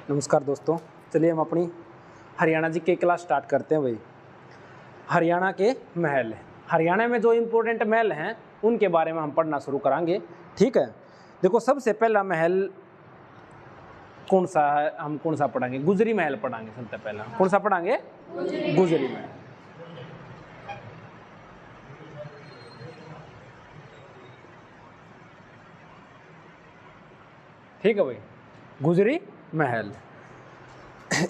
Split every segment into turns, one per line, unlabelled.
नमस्कार दोस्तों, चलिए हम अपनी हरियाणा जी के क्लास स्टार्ट करते हैं। भाई हरियाणा के महल, हरियाणा में जो इम्पोर्टेंट महल हैं उनके बारे में हम पढ़ना शुरू करेंगे। ठीक है, देखो सबसे पहला महल कौन सा है, हम कौन सा पढ़ेंगे? गुजरी महल पढ़ेंगे। सबसे पहला कौन सा पढ़ेंगे? गुजरी महल। ठीक है भाई, गुजरी महल,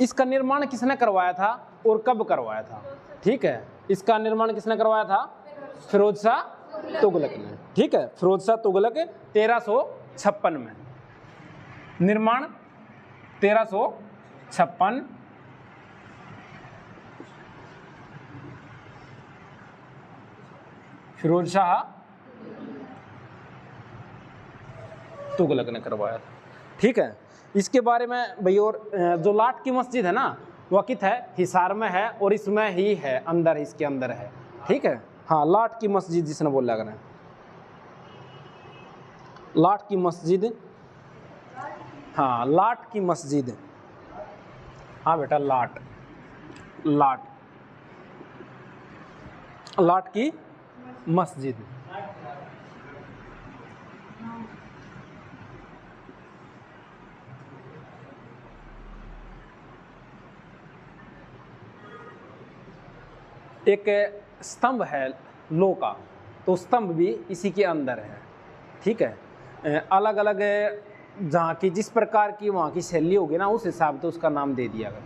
इसका निर्माण किसने करवाया था और कब करवाया था? ठीक है, इसका निर्माण किसने करवाया था? फिरोज शाह तुगलक ने। ठीक है, फिरोज शाह तुगलक 1356 में। निर्माण 1356। फिरोज शाह तुगलक ने करवाया था। ठीक है, इसके बारे में भाई, और जो लाट की मस्जिद है ना, वह कित है? हिसार में है और इसमें ही है, अंदर, इसके अंदर है। ठीक है, हाँ, लाट की मस्जिद जिसने बोला करें, लाट की मस्जिद, हाँ, लाट की मस्जिद, हाँ बेटा, लाट, लाट, लाट की मस्जिद। एक स्तंभ है लो का, तो स्तंभ भी इसी के अंदर है। ठीक है, अलग अलग जहाँ की जिस प्रकार की वहाँ की शैली होगी ना, उस हिसाब से उसका नाम दे दिया गया।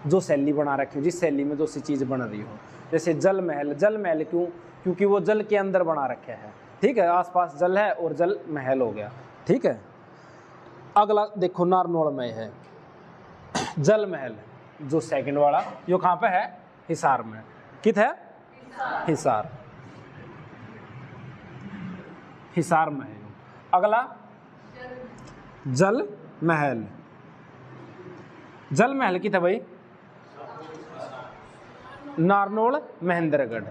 जो शैली बना रखी हो, जिस शैली में जो सी चीज़ बन रही हो, जैसे जल महल। जल महल क्यों? क्योंकि वो जल के अंदर बना रखे है। ठीक है, आसपास जल है और जल महल हो गया। ठीक है, अगला देखो नारनौल में है जल महल, जो सेकंड वाला, यो कहाँ पे है? हिसार में। कित है? हिसार, हिसार महल। अगला जल महल। जल महल कित है भाई? नारनौल महेंद्रगढ़,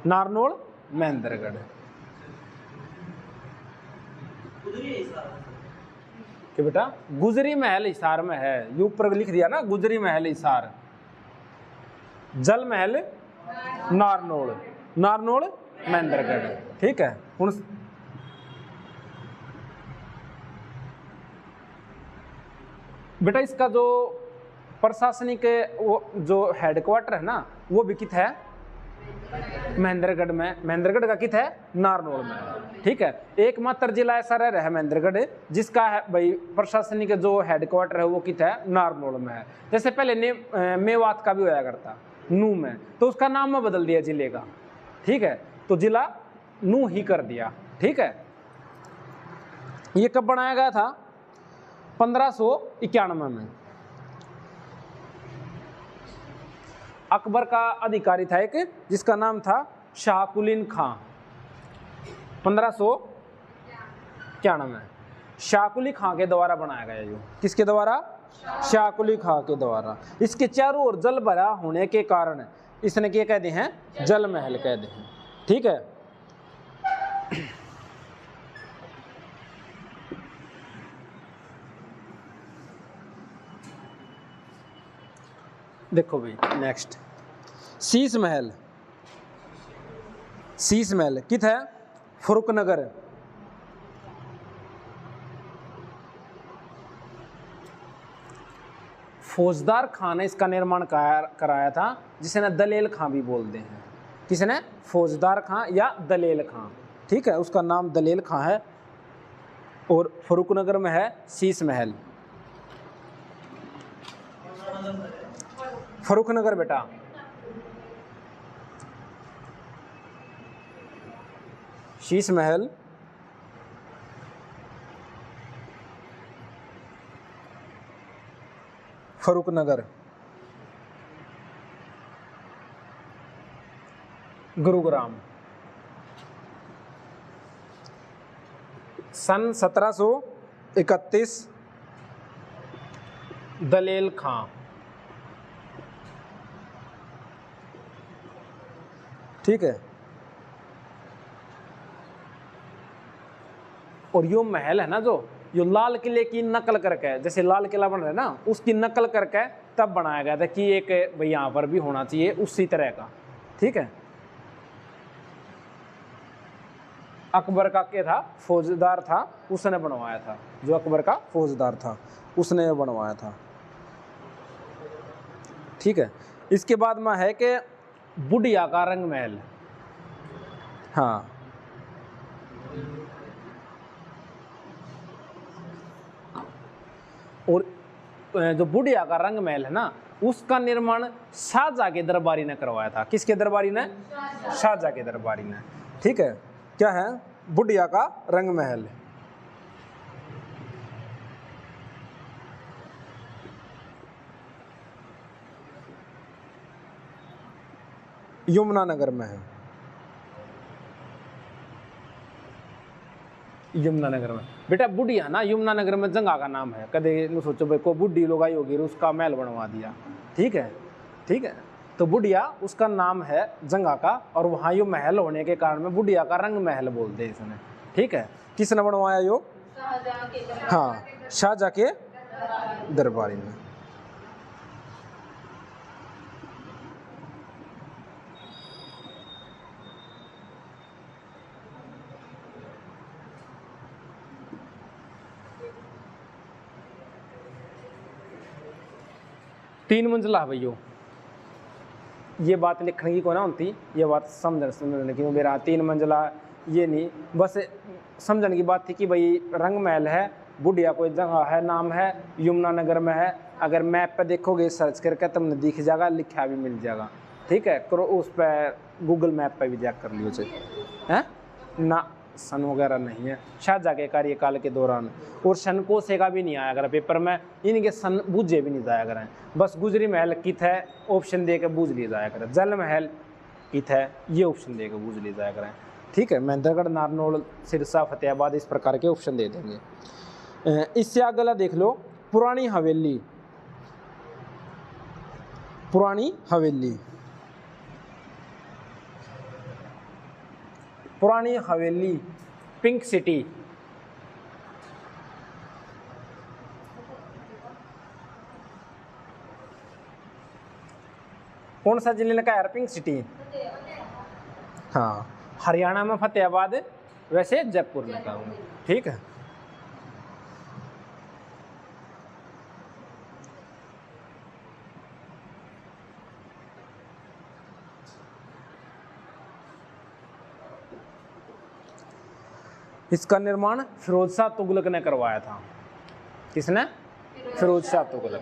नारनौल महेंद्रगढ़। कि बेटा गुजरी महल हिसार में है, यू ऊपर लिख दिया ना, गुजरी महल हिसार। जल महल नारनौल, नारनौल महेंद्रगढ़। ठीक है, बेटा इसका जो प्रशासनिक वो जो हेडक्वार्टर है ना, वो भी कित है? महेंद्रगढ़ में। महेंद्रगढ़ का कित है? नारनौल में। ठीक है, एकमात्र जिला ऐसा रह रहा है महेंद्रगढ़ जिसका है भाई प्रशासनिक जो हेडक्वार्टर है वो कित है? नारनौल में है। जैसे पहले मेवात का भी होया करता नू में, तो उसका नाम में बदल दिया जिले का। ठीक है, तो जिला नू ही कर दिया। ठीक है, ये कब बनाया गया था? 1591 में। अकबर का अधिकारी था एक, जिसका नाम था शाह कुलीन खां। 1591 में शाह कुली खां के द्वारा बनाया गया। जो किसके द्वारा? शाह कुली खां के द्वारा। इसके चारों ओर जल भरा होने के कारण इसने क्या कहते हैं? जल महल कहते हैं। ठीक है, देखो भाई नेक्स्ट शीश महल। शीश महल कित है? फरुखनगर। फौजदार खान ने इसका निर्माण कराया था, जिसे ना दलेल खां भी बोलते हैं। किसने? फौजदार खां या दलेल खां। ठीक है, उसका नाम दलेल खां है और फरुखनगर में है शीश महल। फरुखनगर बेटा, शीश महल फरुखनगर, गुरुग्राम। सन 1731 दलेल खां। ठीक है, और यो महल है ना, जो यो लाल किले की नकल करके, जैसे लाल किला बन रहा है ना, उसकी नकल करके तब बनाया गया था कि एक भाई यहाँ पर भी होना चाहिए उसी तरह का। ठीक है, अकबर का क्या था, फौजदार था, उसने बनवाया था, जो अकबर का फौजदार था उसने बनवाया था। ठीक है, इसके बाद में है कि बुढ़िया का रंग महल। हाँ, और जो बुढ़िया का रंग महल है ना, उसका निर्माण शाहजहां के दरबारी ने करवाया था। किसके दरबारी ने? शाहजहां के दरबारी ने। ठीक है, क्या है? बुढ़िया का रंग महल। यमुनानगर में है, यमुनानगर में। बेटा बुढ़िया ना यमुनानगर में जगह का नाम है, कदे न सोचो भाई को बुढ़ी लोग आई होगी उसका महल बनवा दिया। ठीक है, ठीक है, तो बुढ़िया उसका नाम है जगह का, और वहाँ यो महल होने के कारण में बुढ़िया का रंग महल बोलते हैं इसने। ठीक है, किसने बनवाया यो? हाँ, शाहजहां के दरबारी ने। तीन मंजिला भैयो, ये बात लिखने की कोई ना होती, ये बात समझने की मेरा 3 मंजिला ये नहीं, बस समझने की बात थी कि भाई रंग महल है, बुढ़िया कोई जगह है, नाम है, यमुनानगर में है। अगर मैप पे देखोगे सर्च करके तुमने दिख जाएगा, लिखा भी मिल जाएगा। ठीक है, करो उस पर गूगल मैप पे भी चेक कर लियो चाहिए है ना। सन वगैरह नहीं है, शाहजहां के कार्यकाल के दौरान, और सन कोसे का भी नहीं आया अगर पेपर में, इनके सन बूझे भी नहीं जाया करें, बस गुजरी महल कित है ऑप्शन दे के बूझ लिए जाया करें, जल महल कित है ये ऑप्शन दे के बूझ लिए जाया करें। ठीक है, महेंद्रगढ़, नारनौल, सिरसा, फतेहाबाद, इस प्रकार के ऑप्शन दे देंगे। इससे अगला देख लो, पुरानी हवेली। पुरानी हवेली, पुरानी हवेली, पिंक सिटी। कौन सा जिले ने कहा यार पिंक सिटी? हाँ, हरियाणा में फतेहाबाद, वैसे जयपुर में कहा। ठीक है, इसका निर्माण फिरोज शाह तुगलक ने करवाया था। किसने? फिरोज शाह तुगलक।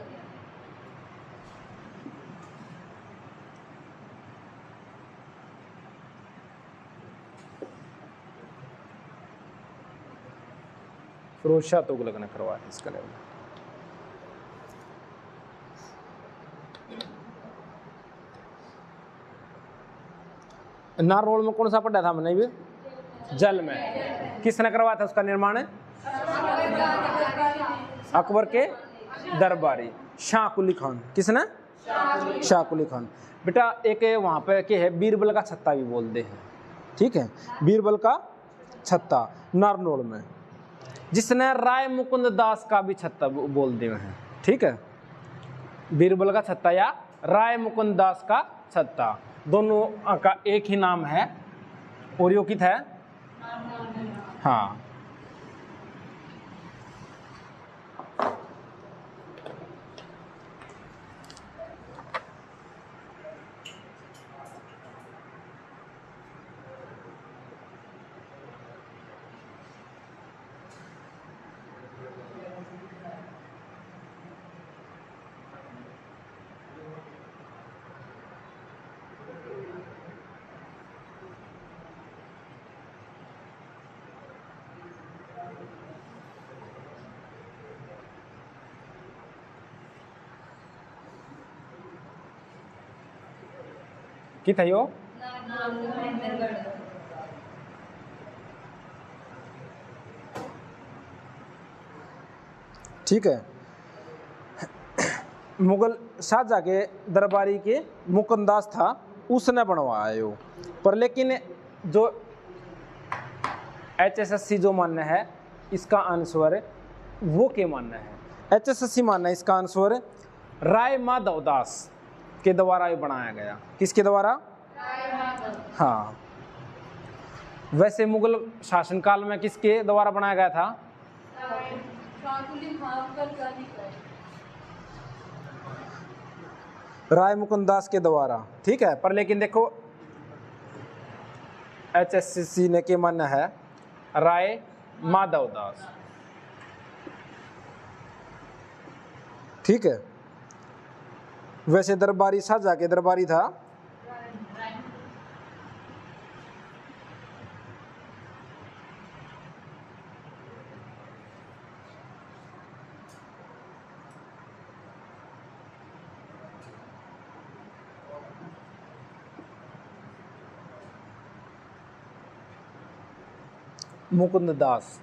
फिरोज शाह तुगलक ने करवाया था इसका निर्माण। नारनौल में कौन सा पढ़ा था मैंने भी? जल में। किसने करवाया था उसका निर्माण? अकबर के दरबारी शाह कुली खान। किसने? शाह कुली खान। बेटा एक वहाँ पे के है बीरबल का छत्ता भी बोलते हैं। ठीक है, बीरबल का छत्ता नारनौल में, जिसने राय मुकुंद दास का भी छत्ता बोलते हैं। ठीक है, बीरबल का छत्ता या राय मुकुंद दास का छत्ता, दोनों का एक ही नाम है, और यो कित है? हाँ, कि थियो? ठीक है, मुगल शाहजहां के दरबारी के मुकुंदास था, उसने बनवाया यो। पर लेकिन जो HSSC जो मान्य है, इसका आंसर वो के मानना है, HSSC मानना है इसका आंसर राय माधव दास के द्वारा ये बनाया गया। किसके द्वारा? हाँ। वैसे मुगल शासनकाल में किसके द्वारा बनाया गया था? राय मुकुंद दास के द्वारा, ठीक है। पर लेकिन देखो HSSC ने के मानना है राय माधव दास, ठीक है। वैसे दरबारी शाहजहां के दरबारी था मुकुंद दास,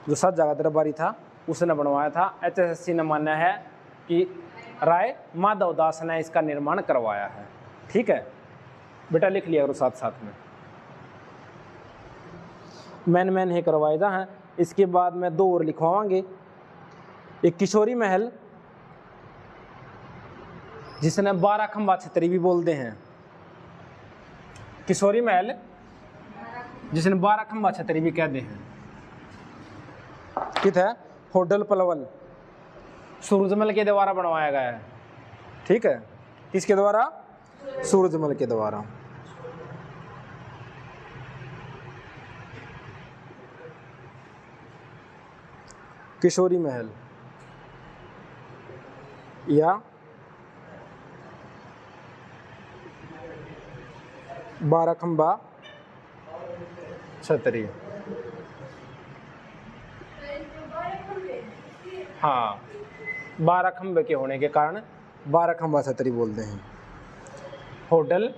जो शाहजहां का दरबारी था उसने बनवाया था। HSSC ने माना है कि राय माधव दास ने इसका निर्माण करवाया है, ठीक है। बेटा लिख लिया करो साथ साथ में, मैन ही करवाएगा है। इसके बाद में दो और लिखवाएंगे। एक किशोरी महल, जिसने 12 खंबा छतरी भी बोलते हैं। किशोरी महल जिसने 12 खंबा छतरी भी कहते हैं, कित है होटल पलवल, सूरजमल के द्वारा बनवाया गया है, ठीक है। किसके द्वारा? सूरजमल के द्वारा। किशोरी महल या 12 खंबा छतरी, हाँ 12 खंबे के होने के कारण 12 खंबा छतरी बोलते हैं। होटल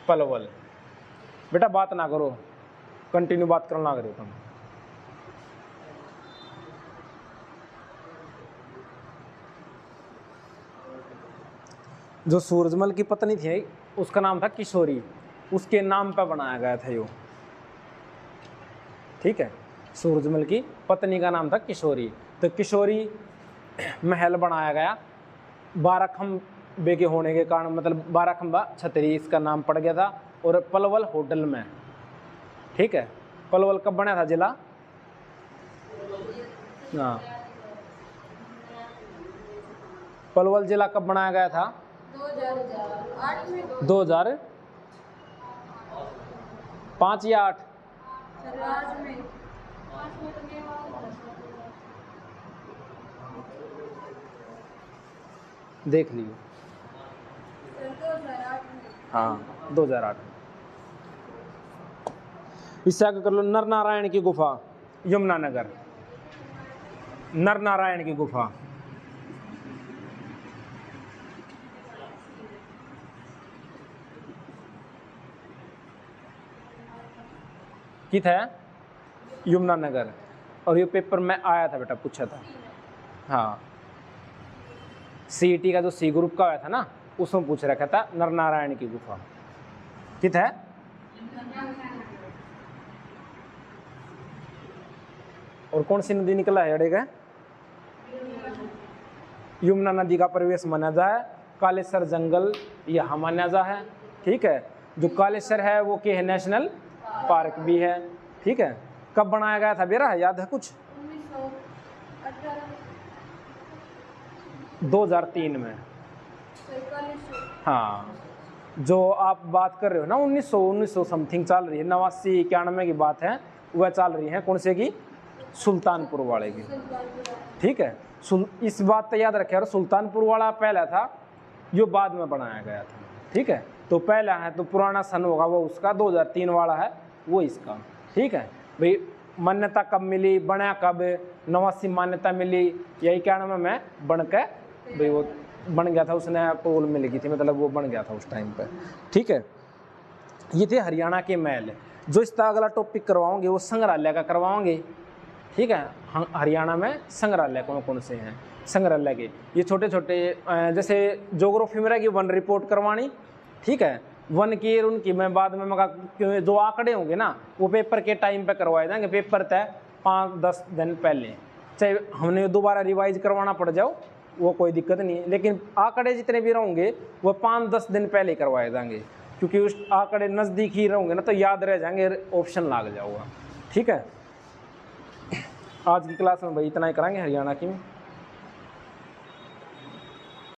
पलवल। बेटा बात ना करो, कंटिन्यू बात करना ना करो तुम। जो सूरजमल की पत्नी थी उसका नाम था किशोरी, उसके नाम पर बनाया गया था यो, ठीक है। सूरजमल की पत्नी का नाम था किशोरी, तो किशोरी महल बनाया गया। 12 खंबे के होने के कारण, मतलब 12 खंबा छतरी इसका नाम पड़ गया था। और पलवल होटल में, ठीक है। पलवल कब बना था जिला? हाँ, पलवल जिला कब बनाया गया था? 2005 या 8? देख लियो। हाँ 2008। इससे आगे कर लो नर नारायण की गुफा, यमुनानगर। नर नारायण की गुफा, कित है? यमुनानगर। और ये पेपर में आया था बेटा, पूछा था। हाँ CET का जो C ग्रुप का आया था ना, उसमें पूछ रखा था नर नारायण की गुफा कित है। और कौन सी नदी निकला है अड़े का? यमुना नदी का प्रवेश माना जाए। कालेसर जंगल यहाँ माना जा है, ठीक है। जो कालेसर है वो के है नेशनल पार्क भी है, ठीक है। कब बनाया गया था बेरा, याद है कुछ? 2003 में। हाँ, जो आप बात कर रहे हो ना 1900 समथिंग चल रही है, 89-91 की बात है, वह चल रही है कौन से की? सुल्तानपुर वाले की, ठीक है। इस बात तो याद रखे, और सुल्तानपुर वाला पहला था, जो बाद में बनाया गया था, ठीक है। तो पहला है तो पुराना सन होगा वो उसका, 2003 वाला है वो इसका, ठीक है। भाई मान्यता कब मिली, बना कब, 89 मान्यता मिली, यही कहना में बन के भाई वो बन गया था, उसने अप्रूवल मिल गई थी, मतलब वो बन गया था उस टाइम पे, ठीक है। ये थे हरियाणा के महल। जो इसका अगला टॉपिक करवाओगे वो संग्रहालय का करवाओगे, ठीक है। हरियाणा में संग्रहालय कौन कौन से हैं? संग्रहालय के ये छोटे छोटे, जैसे ज्योग्राफी में रहेगी वन रिपोर्ट करवानी, ठीक है। वन की उनकी मैं बाद में मगा, जो आंकड़े होंगे ना वो पेपर के टाइम पे करवाए जाएंगे। पेपर तय 5-10 दिन पहले, चाहे हमने दोबारा रिवाइज करवाना पड़ जाओ वो कोई दिक्कत नहीं है, लेकिन आंकड़े जितने भी रहेंगे वो 5-10 दिन पहले करवाए जाएंगे, क्योंकि उस आंकड़े नज़दीक ही रहेंगे ना तो याद रह जाएंगे, ऑप्शन लग जाओगा। ठीक है, आज की क्लास में भाई इतना ही कराएंगे हरियाणा की में।